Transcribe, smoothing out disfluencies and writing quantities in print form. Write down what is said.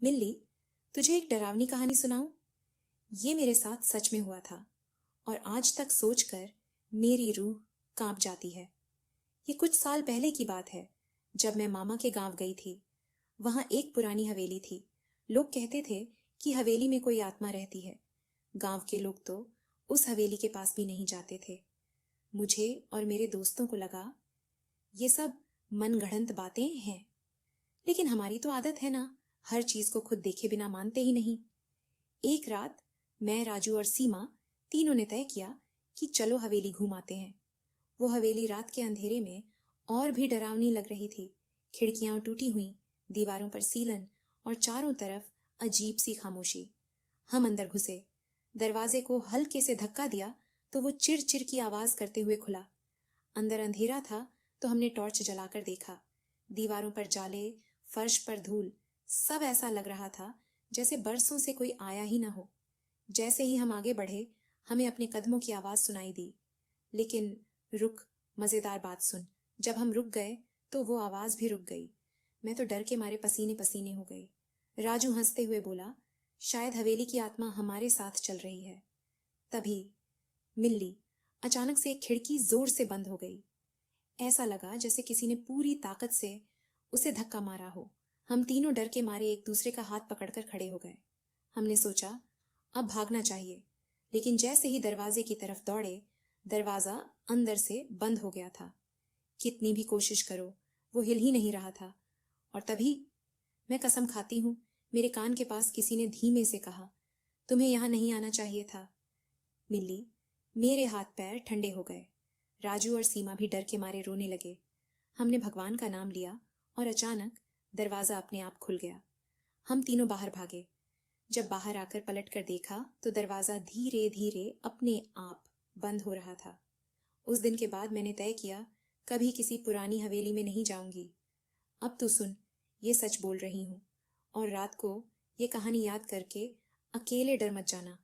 मिल्ली, तुझे एक डरावनी कहानी सुनाऊं? ये मेरे साथ सच में हुआ था और आज तक सोचकर मेरी रूह कांप जाती है। ये कुछ साल पहले की बात है, जब मैं मामा के गांव गई थी। वहां एक पुरानी हवेली थी। लोग कहते थे कि हवेली में कोई आत्मा रहती है। गांव के लोग तो उस हवेली के पास भी नहीं जाते थे। मुझे और मेरे दोस्तों को लगा ये सब मनगढ़ंत बातें हैं, लेकिन हमारी तो आदत है ना, हर चीज को खुद देखे बिना मानते ही नहीं। एक रात मैं, राजू और सीमा तीनों ने तय किया कि चलो हवेली घूम आते हैं। वो हवेली रात के अंधेरे में और भी डरावनी लग रही थी। खिड़कियां टूटी हुई, दीवारों पर सीलन और चारों तरफ अजीब सी खामोशी। हम अंदर घुसे। दरवाजे को हल्के से धक्का दिया तो वो चिर चिर की आवाज करते हुए खुला। अंदर अंधेरा था तो हमने टॉर्च जलाकर देखा। दीवारों पर जाले, फर्श पर धूल, सब ऐसा लग रहा था जैसे बरसों से कोई आया ही ना हो। जैसे ही हम आगे बढ़े, हमें अपने कदमों की आवाज सुनाई दी। लेकिन रुक, मजेदार बात सुन। जब हम रुक गए तो वो आवाज भी रुक गई। मैं तो डर के मारे पसीने पसीने हो गई। राजू हंसते हुए बोला, शायद हवेली की आत्मा हमारे साथ चल रही है। तभी मिल्ली, अचानक से एक खिड़की जोर से बंद हो गई। ऐसा लगा जैसे किसी ने पूरी ताकत से उसे धक्का मारा हो। हम तीनों डर के मारे एक दूसरे का हाथ पकड़कर खड़े हो गए। हमने सोचा अब भागना चाहिए, लेकिन जैसे ही दरवाजे की तरफ दौड़े, दरवाजा अंदर से बंद हो गया था। कितनी भी कोशिश करो, वो हिल ही नहीं रहा था। और तभी, मैं कसम खाती हूँ, मेरे कान के पास किसी ने धीमे से कहा, तुम्हें यहाँ नहीं आना चाहिए था। मिल्ली, मेरे हाथ पैर ठंडे हो गए। राजू और सीमा भी डर के मारे रोने लगे। हमने भगवान का नाम लिया और अचानक दरवाजा अपने आप खुल गया। हम तीनों बाहर भागे। जब बाहर आकर पलट कर देखा तो दरवाजा धीरे धीरे अपने आप बंद हो रहा था। उस दिन के बाद मैंने तय किया, कभी किसी पुरानी हवेली में नहीं जाऊंगी। अब तू सुन, ये सच बोल रही हूँ। और रात को ये कहानी याद करके अकेले डर मत जाना।